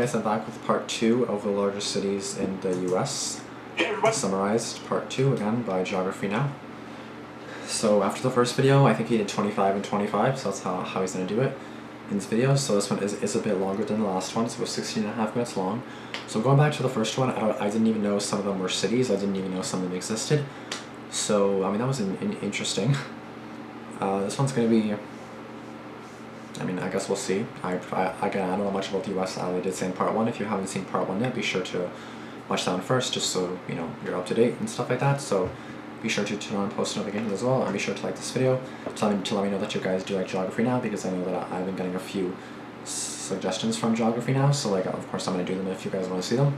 guys, I'm back with part 2 of the largest cities in the US. Summarized part 2 again by Geography Now. So after the first video, I think he did 25 and 25, so that's how he's going to do it in this video. So this one is a bit longer than the last one, so it was 16.5 minutes long. So going back to the first one, I didn't even know some of them were cities, I didn't even know some of them existed. So, I mean, that was interesting. This one's going to be, I mean, I guess we'll see. Again, I don't know much about the US. I did say in part 1. If you haven't seen part 1 yet, be sure to watch that one first, just so, you know, you're up to date and stuff like that. So be sure to turn on post notifications as well, and be sure to like this video to let me know that you guys do like Geography Now, because I know that I've been getting a few suggestions from Geography Now. So, like, of course, I'm going to do them if you guys want to see them.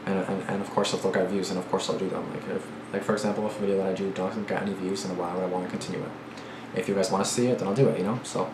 And of course, if they'll get views, and of course I'll do them. Like for example, if a video that I do doesn't get any views, then why would I want to continue it? If you guys want to see it, then I'll do it, you know? So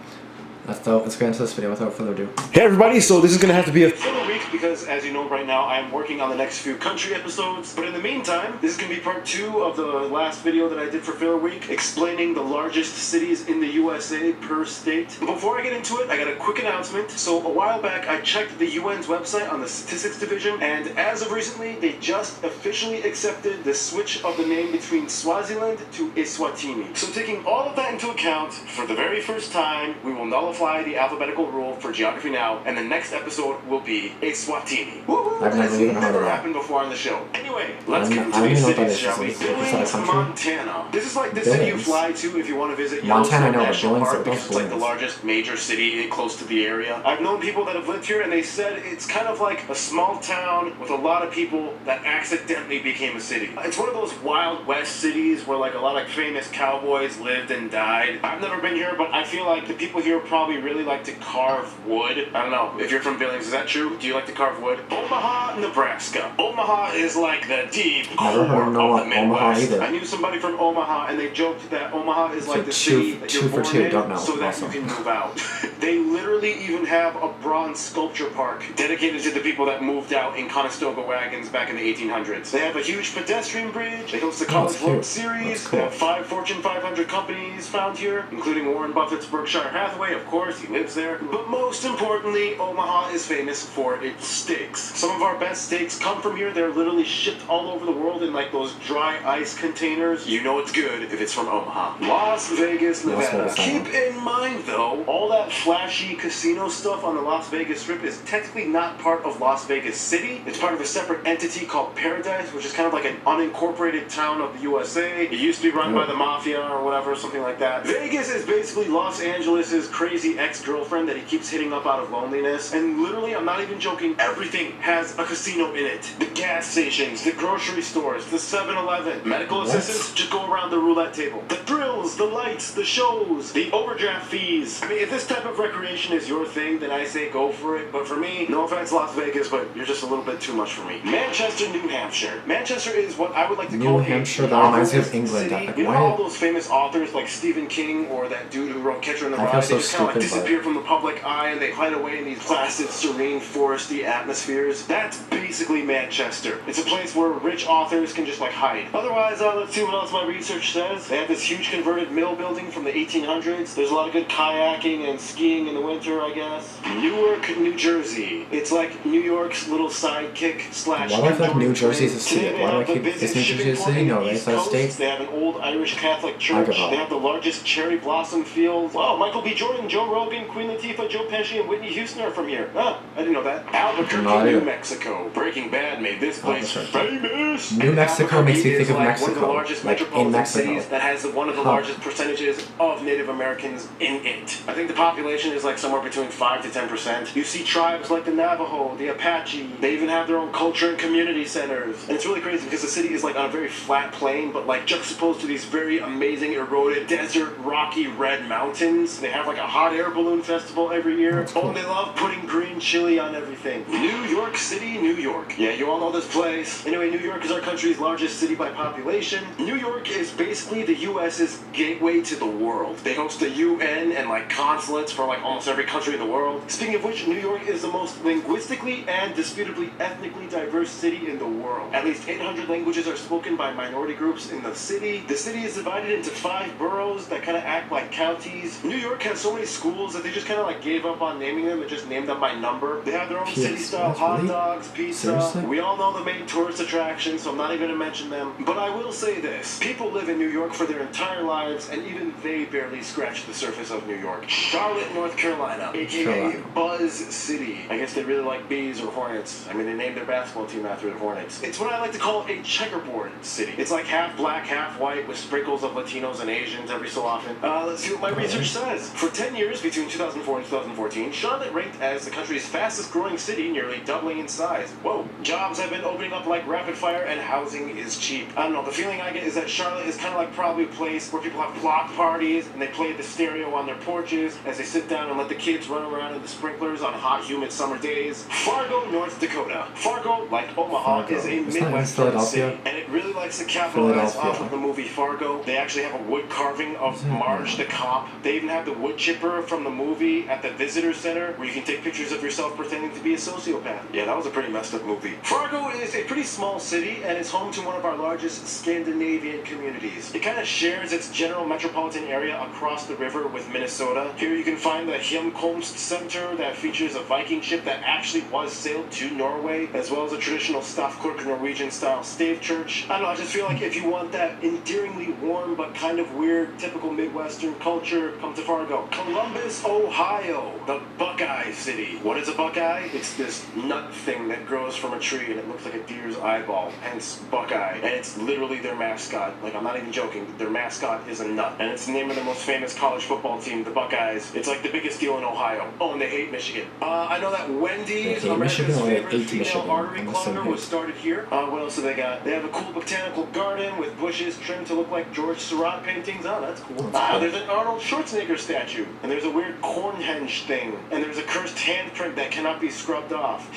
let's get into this video without further ado. Hey everybody, so this is going to have to be a filler week because, as you know, right now I am working on the next few country episodes. But in the meantime, this is going to be part 2 of the last video that I did for filler week, explaining the largest cities in the USA per state. But before I get into it, I got a quick announcement. So a while back, I checked the UN's website on the statistics division, and as of recently, they just officially accepted the switch of the name between Swaziland to Eswatini. So taking all of that into account, for the very first time, we will nullify the alphabetical rule for Geography Now, and the next episode will be Eswatini. Woohoo! I've never happened before on the show. Anyway, let's get into these cities, shall we? Billings, Montana. This is like the city you fly to if you want to visit Yellowstone National Park, because it's like the largest major city close to the area. I've known people that have lived here, and they said it's kind of like a small town with a lot of people that accidentally became a city. It's one of those Wild West cities where like a lot of famous cowboys lived and died. I've never been here, but I feel like the people here probably really like to carve wood. I don't know if you're from Billings, is that true? Do you like to carve wood? Omaha, Nebraska. Omaha is like the deep core of the Midwest. I knew somebody from Omaha, and they joked that Omaha is like the city that you're born in, so that you can move out. They literally even have a bronze sculpture park dedicated to the people that moved out in Conestoga wagons back in the 1800s. They have a huge pedestrian bridge. They host the College World Series. They have 5 Fortune 500 companies found here, including Warren Buffett's Berkshire Hathaway, of course, he lives there. But most importantly, Omaha is famous for its steaks. Some of our best steaks come from here. They're literally shipped all over the world in like those dry ice containers. You know it's good if it's from Omaha. Las Vegas, Nevada. Keep in mind though, all that flashy casino stuff on the Las Vegas Strip is technically not part of Las Vegas City. It's part of a separate entity called Paradise, which is kind of like an unincorporated town of the USA. It used to be run by the mafia or whatever, something like that. Vegas is basically Los Angeles' crazy ex-girlfriend that he keeps hitting up out of loneliness. And literally, I'm not even joking, everything has a casino in it. The gas stations, the grocery stores, the 7-Eleven. Medical assistants just go around the roulette table. The thrills, the lights, the shows, the overdraft fees. I mean, if this type of recreation is your thing, then I say go for it. But for me, no offense Las Vegas, but you're just a little bit too much for me. Manchester, New Hampshire. Manchester is what I would like to call New Hampshire, that reminds me of England. Like, you know all those famous authors like Stephen King or that dude who wrote Catcher in the Rye? They just kind of like disappear from the public eye, and they hide away in these placid, serene, foresty atmospheres. That's basically Manchester. It's a place where rich authors can just like hide. Otherwise, let's see what else my research says. They have this huge converted mill building from the 1800s. There's a lot of good kayaking and skiing in the winter, I guess. Newark, New Jersey. It's like New York's little sidekick slash. Why do I feel like New Jersey's a city? Why do I keep is New Jersey a city? No, it's not a state. They have an old Irish Catholic church. They have the largest cherry blossom field. Wow, Michael B. Jordan, Joe Rogan, Queen Latifah, Joe Pesci, and Whitney Houston are from here. I didn't know that. Albuquerque, New Mexico. Breaking Bad made this place famous. New Mexico makes me think of like Mexico. One of the largest like metropolitan in Mexico. cities that has one of the largest percentages of Native Americans in it. I think the population is like somewhere between 5 to 10%. You see tribes like the Navajo, the Apache. They even have their own culture and community centers. And it's really crazy because the city is like on a very flat plain, but like juxtaposed to these very amazing eroded desert, rocky red mountains. They have like a hot air balloon festival every year. Oh, and they love putting green chili on everything. New York City, New York. Yeah, you all know this place. Anyway, New York is our country's largest city by population. New York is basically the U.S.'s gateway to the world. They host the UN and like consulates for like almost every country in the world. Speaking of which, New York is the most linguistically and disputably ethnically diverse city in the world. At least 800 languages are spoken by minority groups in the city. The city is divided into 5 boroughs that kind of act like counties. New York has so many schools that they just kind of like gave up on naming them and just named them by number. They have their own city-style hot really? dogs, pizza. Seriously? We all know the main tourist attractions, so I'm not even going to mention them. But I will say this. People live in New York for their entire lives, and even they barely scratch the surface of New York. Charlotte, North Carolina, a.k.a. Buzz City. I guess they really like bees or hornets. I mean, they named their basketball team after the Hornets. It's what I like to call a checkerboard city. It's like half black, half white, with sprinkles of Latinos and Asians every so often. Let's see what my research says. For 10 years, between 2004 and 2014, Charlotte ranked as the country's fastest growing city, nearly doubling in size. Whoa. Jobs have been opening up like rapid fire, and housing is cheap. I don't know, the feeling I get is that Charlotte is kind of like probably a place where people have block parties, and they play the stereo on their porches as they sit down and let the kids run around in the sprinklers on hot, humid summer days. Fargo, North Dakota. Fargo, like Omaha, is a Midwestern city, and it really likes to capitalize off of the movie Fargo. They actually have a wood carving of Marge the cop. They even have the wood chipper from the movie at the visitor center where you can take pictures of yourself pretending to be a sociopath. Yeah, that was a pretty messed up movie. Fargo is a pretty small city, and it's home to one of our largest Scandinavian communities. It kind of shares its general metropolitan area across the river with Minnesota. Here you can find the Hjemkomst Center that features a Viking ship that actually was sailed to Norway, as well as a traditional Stavkirk Norwegian-style stave church. I don't know, I just feel like if you want that endearingly warm but kind of weird, typical Midwestern culture, come to Fargo. Columbus, Ohio, the Buckeye City. What is a buckeye? It's this nut thing that grows from a tree and it looks like a deer's eyeball, hence Buckeye. And it's literally their mascot. Like, I'm not even joking. Their mascot is a nut. And it's the name of the most famous college football team, the Buckeyes. It's like the biggest deal in Ohio. Oh, and they hate Michigan. I know that Wendy's, America's favorite female artery clogger, was started here. What else do they got? They have a cool botanical garden with bushes trimmed to look like George Seurat paintings. Oh, that's cool. There's an Arnold Schwarzenegger statue. And there's a weird cornhenge thing. And there's a cursed handprint that cannot be scrubbed off.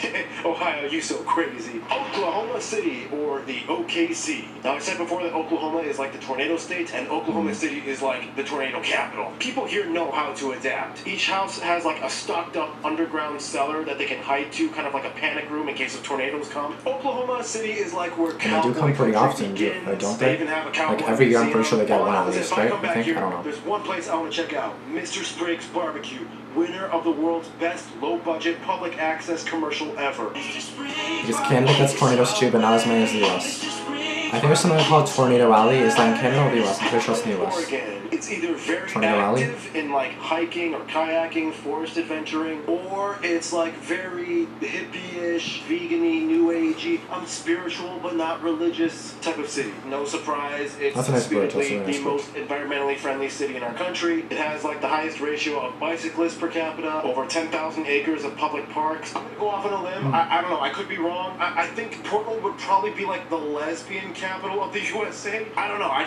Ohio, you so crazy. Oklahoma City, or the OKC. Now, I said before that Oklahoma is like the tornado state, and Oklahoma City is like the tornado capital. People here know how to adapt. Each house has like a stocked up underground cellar that they can hide to, kind of like a panic room in case of tornadoes come. Oklahoma City is like where cowboy do come pretty often, begins. don't they? Even have a cowboy like every year, I'm pretty sure they get one museum. at least, If I right? come back I here, don't know. there's one place I want to check out. Mr. Spriggs Barbecue, winner of the world's best low-budget public access commercial ever. Because Canada gets tornadoes too, but not as many as the US. I think there's something called Tornado Alley. Is that in Canada or the US? I'm pretty sure it's in the US. Oregon. It's either very Tornado Alley? active in like hiking or kayaking, forest adventuring, or it's like very hippie-ish, vegan-y, new agey. I'm spiritual but not religious type of city. No surprise, it's That's a nice word, that's a disputedly nice the word. most environmentally friendly city in our country. It has like the highest ratio of bicyclists per capita, over 10,000 acres of public parks. I'm gonna go off on a limb. I don't know, I could be wrong. I think Portland would probably be like the lesbian capital of the USA. I don't know, I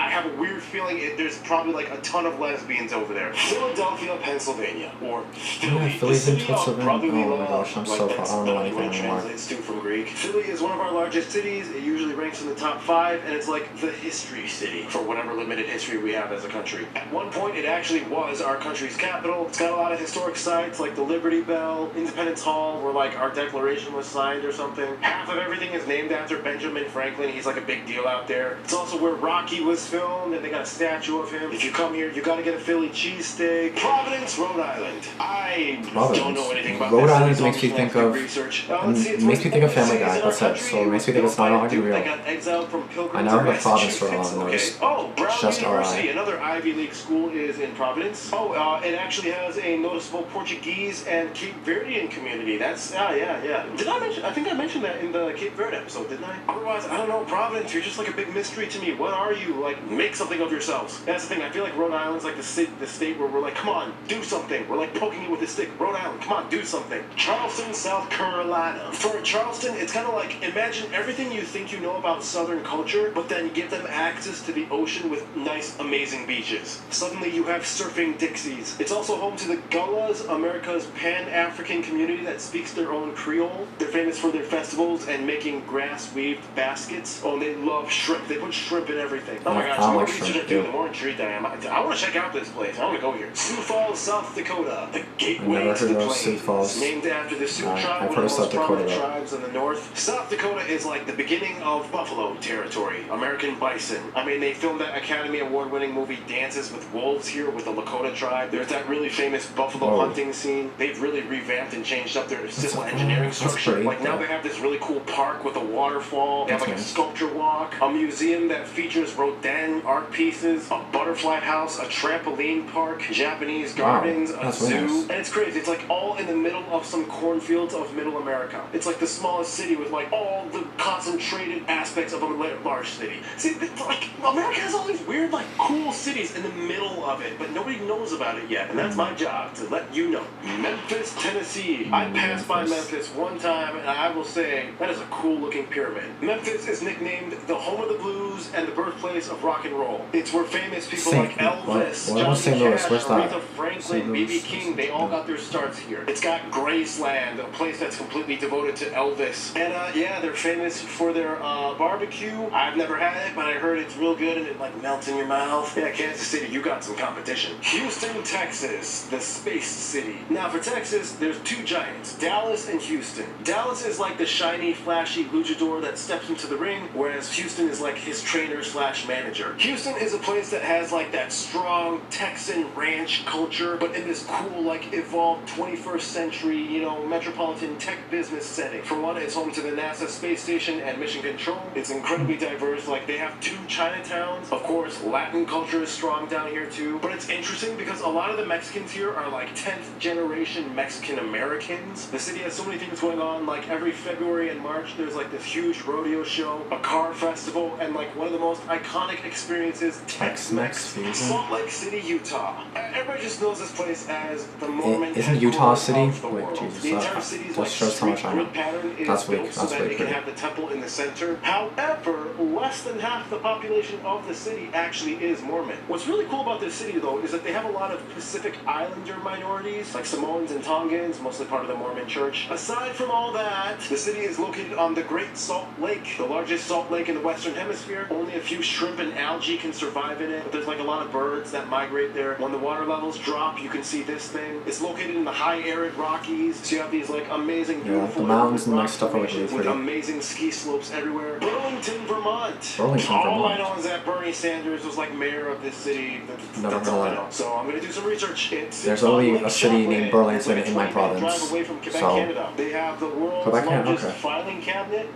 have a weird feeling there's probably like a ton of lesbians over there. Philadelphia, Pennsylvania, or Philly. Yeah, Philly's in the city of Pennsylvania. brotherly Oh my love. gosh, I'm Like, so that's far. I don't know not anything what it anymore. translates to from Greek. Philly is one of our largest cities. It usually ranks in the top 5, and it's like the history city for whatever limited history we have as a country. At one point, it actually was our country's capital. It's got a lot of historic sites like the Liberty Bell, Independence Hall, where like our Declaration was signed or something. Half of everything is named after Benjamin Franklin. He's like a big deal out there. It's also where Rocky was filmed, and they got a statue of him. If you come here, you gotta get a Philly cheesesteak. Providence, Rhode Island. I don't know anything about Rhode this. Island It's makes me all think just of. research. It makes me think of Family Guy. That's it. So it makes me think it's not actually real. They got exiled from Pilgrims I never in heard of Providence, Rhode Massachusetts. Island. Okay. Oh, Brown Just University, RI. another Ivy League school, is in Providence. Oh, it actually has a noticeable Portuguese and Cape Verdean community. That's yeah. Did I mention? I think I mentioned that in the Cape Verde episode, didn't I? Otherwise, I don't know. Providence, you're just like a big mystery to me. What are you? Like, make something of yourselves. That's the thing. I feel like Rhode Island's like the state where we're like, come on, do something. We're like poking it with a stick. Rhode Island, come on, do something. Charleston, South Carolina. For Charleston, it's kind of like, imagine everything you think you know about Southern culture, but then give them access to the ocean with nice, amazing beaches. Suddenly you have surfing Dixies. It's also home to the Gullahs, America's Pan-African community that speaks their own Creole. They're famous for their festivals and making grass-weaved baskets. Yes. Oh, and they love shrimp. They put shrimp in everything. Oh my I gosh, the more like research shrimp, I do, too. the more intrigued I am. I want to check out this place. I want to go here. Sioux Falls, South Dakota. The gateway to the plains. Sioux Falls. Named after the Sioux tribe, I've one heard of of the most South Dakota, prominent though. tribes in the north. South Dakota is like the beginning of buffalo territory. American bison. I mean, they filmed that Academy Award-winning movie Dances with Wolves here with the Lakota tribe. There's that really famous buffalo hunting scene. They've really revamped and changed up their civil engineering structure. Pretty, like now they have this really cool park with a waterfall. They have like a sculpture walk, a museum that features Rodin art pieces, a butterfly house, a trampoline park, Japanese gardens, a zoo. Really nice. And it's crazy. It's like all in the middle of some cornfields of middle America. It's like the smallest city with like all the concentrated aspects of a large city. See, it's like America has all these weird like cool cities in the middle of it, but nobody knows about it yet. And that's my job, to let you know. Memphis, Tennessee. I passed by Memphis one time, and I will say that is a cool looking pyramid. Memphis is nicknamed the home of the blues and the birthplace of rock and roll. It's where famous people like Elvis, Johnny Cash, Aretha Franklin, B.B. King, they all got their starts here. It's got Graceland, a place that's completely devoted to Elvis. And yeah, they're famous for their barbecue. I've never had it, but I heard it's real good and it like melts in your mouth. Yeah, Kansas City, you got some competition. Houston, Texas, the space city. Now for Texas, there's two giants, Dallas and Houston. Dallas is like the shiny, flashy luchador that steps into the ring, whereas Houston is like his trainer slash manager. Houston is a place that has like that strong Texan ranch culture, but in this cool, like evolved 21st century, you know, metropolitan tech business setting. For one, it's home to the NASA space station and mission control. It's incredibly diverse. Like they have two Chinatowns. Of course, Latin culture is strong down here too. But it's interesting because a lot of the Mexicans here are like 10th generation Mexican Americans. The city has so many things going on. Like every February and March, there's like this huge rodeo show, a car festival, and like one of the most iconic experiences, Tex-Mex, Salt Lake City, Utah. Everybody just knows this place as the Mormon Isn't Utah a city? of the world. Jesus, The entire city's like shows how much street I know. grid pattern is That's built weak. so That's that very it can pretty. have the temple in the center. However, less than half the population of the city actually is Mormon. What's really cool about this city, though, is that they have a lot of Pacific Islander minorities, like Samoans and Tongans, mostly part of the Mormon Church. Aside from all that, the city is located on the Great Salt Lake, the largest salt lake in the Western Hemisphere. Only a few shrimp and algae can survive in it, but there's like a lot of birds that migrate there. When the water levels drop, you can see this thing. It's located in the high arid Rockies, so you have these like amazing, beautiful the mountains and rock nice stuff over here. with amazing ski slopes everywhere. Burlington, Vermont. All Vermont. I know is that Bernie Sanders was like mayor of this city. That's all I know. So I'm gonna do some research. There's only a city named Burlington in my province. Drive away from Quebec, So Canada. They have the world's largest filing cabinet.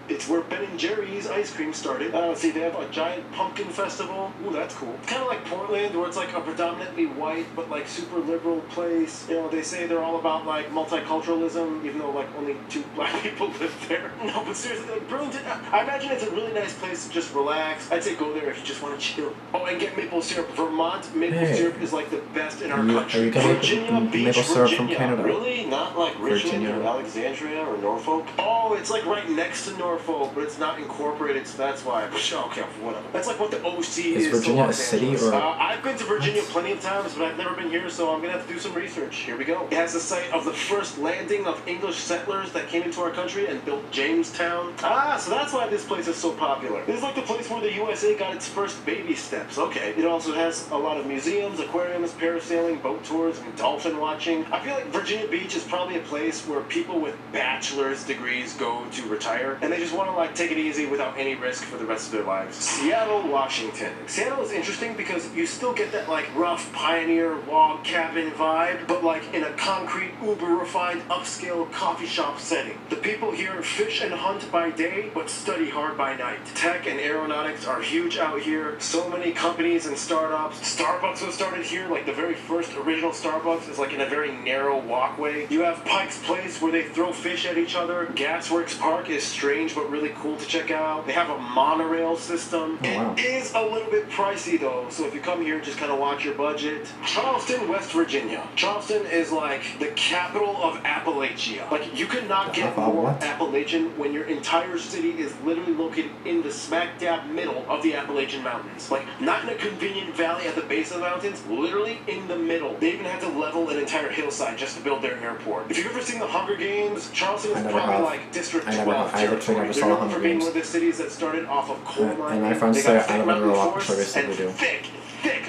It's where Ben and Jerry's ice cream started. Let's see, they have a giant pumpkin festival. Ooh, that's cool. Kind of like Portland, where it's like a predominantly white but like super liberal place. You know, they say they're all about like multiculturalism, even though like only 2 black people live there. No, but seriously, like Burlington, I imagine it's a really nice place to just relax. I'd say go there if you just want to chill. Oh, and get maple syrup. Vermont maple syrup is like the best in our country. Are you getting maple syrup from Canada? Really? Not like Richmond or Alexandria or Norfolk? Oh, it's like right next to Norfolk, but it's not incorporated, so that's why. Okay, whatever. That's like what the OC is. Is Virginia a city or? I've been to Virginia plenty of times, but I've never been here, so I'm gonna have to do some research. Here we go. It has the site of the first landing of English settlers that came into our country and built Jamestown. So that's why this place is so popular. This is like the place where the USA got its first baby steps. Okay. It also has a lot of museums, aquariums, parasailing, boat tours, and dolphin watching. I feel like Virginia Beach is probably a place where people with bachelor's degrees go to retire, and they just want to like take it easy without any risk for the rest of their lives. Seattle, Washington. Seattle is interesting because you still get that like rough pioneer log cabin vibe, but like in a concrete, uber refined, upscale coffee shop setting. The people here fish and hunt by day, but study hard by night. Tech and aeronautics are huge out here. So many companies and startups. Starbucks was started here, like the very first original Starbucks is like in a very narrow walkway. You have Pike's Place where they throw fish at each other. Gasworks Park is strange but really cool to check out. They have a monorail system. It is a little bit pricey though, so if you come here, just kind of watch your budget. Charleston, West Virginia. Charleston is like the capital of Appalachia. Like you could not get more Appalachian when your entire city is literally located in the smack dab middle of the Appalachian Mountains. Like not in a convenient valley at the base of the mountains, literally in the middle. They even had to level an entire hillside just to build their airport. If you've ever seen the Hunger Games, Charleston is probably like District 12 territory. never saw the Hunger Games. One of the cities that started off of coal mining. And my friends say I live under a rock, which I basically do. Thick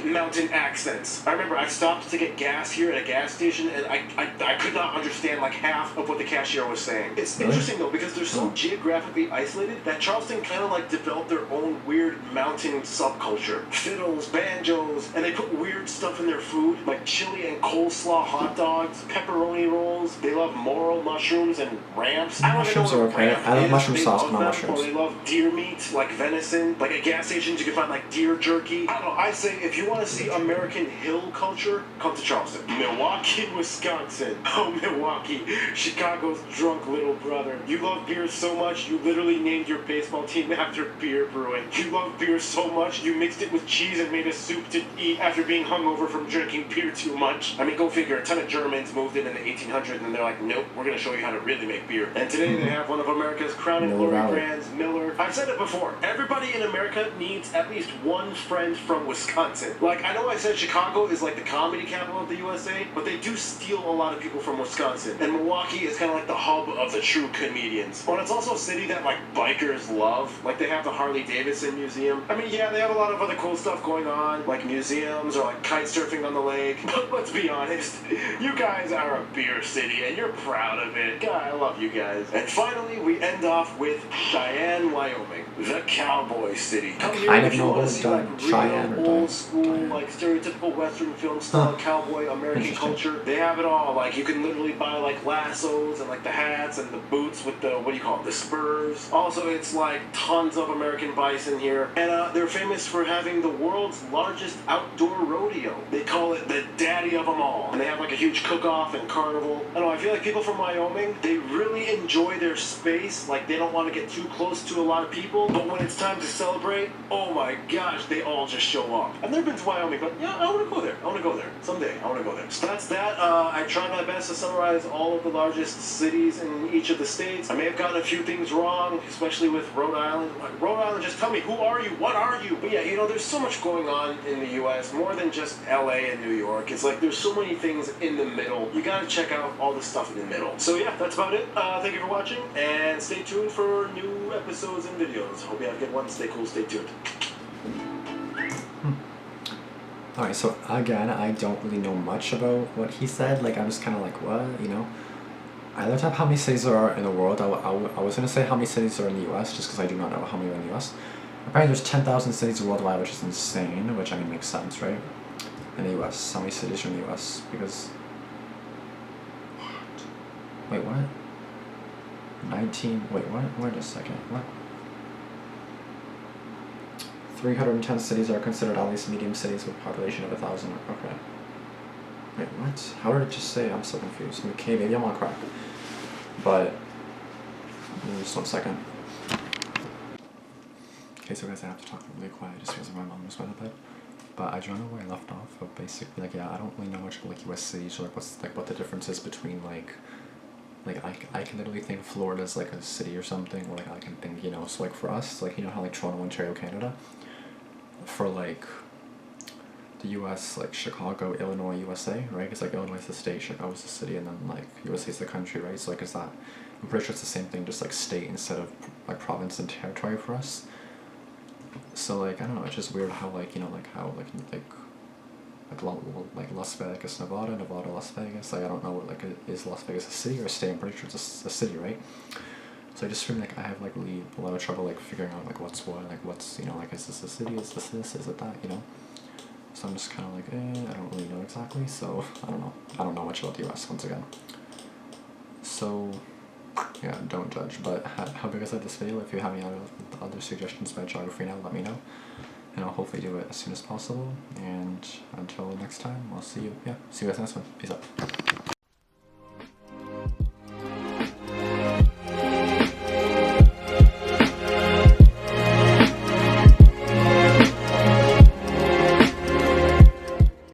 mountain accents. I remember I stopped to get gas here at a gas station, and I could not understand like half of what the cashier was saying. It's interesting though, because they're so geographically isolated that Charleston kind of like developed their own weird mountain subculture. Fiddles, banjos, and they put weird stuff in their food, like chili and coleslaw hot dogs, pepperoni rolls. They love morel mushrooms and ramps. Mushrooms are okay. I love mushroom sauce, but not mushrooms. Or they love deer meat, like venison. Like at gas stations, you can find like deer jerky. I don't know. I say if you want to see American hill culture, come to Charleston. Milwaukee, Wisconsin. Oh, Milwaukee, Chicago's drunk little brother. You love beer so much, you literally named your baseball team after beer brewing. You love beer so much, you mixed it with cheese and made a soup to eat after being hungover from drinking beer too much. I mean, go figure. A ton of Germans moved in the 1800s, and they're like, nope, we're going to show you how to really make beer. And today they have one of America's crown and glory brands, Miller. I've said it before. Everybody in America needs at least one friend from Wisconsin. Like, I know I said Chicago is like the comedy capital of the USA, but they do steal a lot of people from Wisconsin. And Milwaukee is kind of like the hub of the true comedians. Well, it's also a city that like bikers love. Like they have the Harley Davidson Museum. I mean, yeah, they have a lot of other cool stuff going on, like museums or like kite surfing on the lake. But let's be honest, you guys are a beer city and you're proud of it. God, I love you guys. And finally, we end off with Cheyenne, Wyoming, the cowboy city. Come here if you want to see like real old school, like stereotypical Western film style cowboy American culture. They have it all. Like you can literally buy like lassos and like the hats and the boots with the, what do you call it, the spurs. Also, it's like tons of American bison here. And they're famous for having the world's largest outdoor rodeo. They call it the daddy of them all. And they have like a huge cook-off and carnival. I don't know, I feel like people from Wyoming, they really enjoy their space. Like they don't want to get too close to a lot of people. But when it's time to celebrate, oh my gosh, they all just show up. I've never been to Wyoming, but yeah, I want to go there. I want to go there. Someday, I want to go there. So that's that. I tried my best to summarize all of the largest cities in each of the states. I may have gotten a few things wrong, especially with Rhode Island. Like, Rhode Island, just tell me, who are you? What are you? But yeah, you know, there's so much going on in the U.S., more than just L.A. and New York. It's like there's so many things in the middle. You gotta check out all the stuff in the middle. So yeah, that's about it. Thank you for watching, and stay tuned for new episodes and videos. Hope you have a good one. Stay cool, stay tuned. Alright, so again, I don't really know much about what he said. Like, I'm just kind of like, what, you know? I looked up how many cities there are in the world. I was going to say how many cities are in the US, just because I do not know how many are in the US. Apparently there's 10,000 cities worldwide, which is insane, which I mean makes sense, right? In the US. How many cities are in the US? Because... Wait, what? 19... Wait, what? Wait a second. What? 310 cities are considered at least medium cities with a population of 1,000. Okay. Wait, what? How did it just say? I'm so confused. Okay, maybe I'm on crack. But... just 1 second. Okay, so guys, I have to talk really quiet just because my mom was by the bed. But I don't know where I left off, but basically, like, yeah, I don't really know much about, like, US cities or, like, what's, like, what the difference is between, like, I can literally think Florida's, like, a city or something, or, like, I can think, you know, so, like, for us, like, you know how, like, Toronto, Ontario, Canada, for, like, the US, like, Chicago, Illinois, USA, right? Because, like, Illinois is the state, Chicago's the city, and then, like, USA is the country, right? So, like, is that, I'm pretty sure it's the same thing, just, like, state instead of, like, province and territory for us. So, like, I don't know, it's just weird how, like, you know, like, how, like Las Vegas, Nevada, Las Vegas, like, I don't know, like, is Las Vegas a city or a state? I'm pretty sure it's a city, right? So I just feel like I have, like, really a lot of trouble, like, figuring out, like, what's what, like, what's, you know, like, is this a city, is this, is it that, you know? So I'm just kind of like, I don't really know exactly, so, I don't know much about the US, once again. So, yeah, don't judge, but hope you guys like this video. If you have any other suggestions about geography now, let me know, and I'll hopefully do it as soon as possible, and until next time, I'll see you guys next one. Peace out.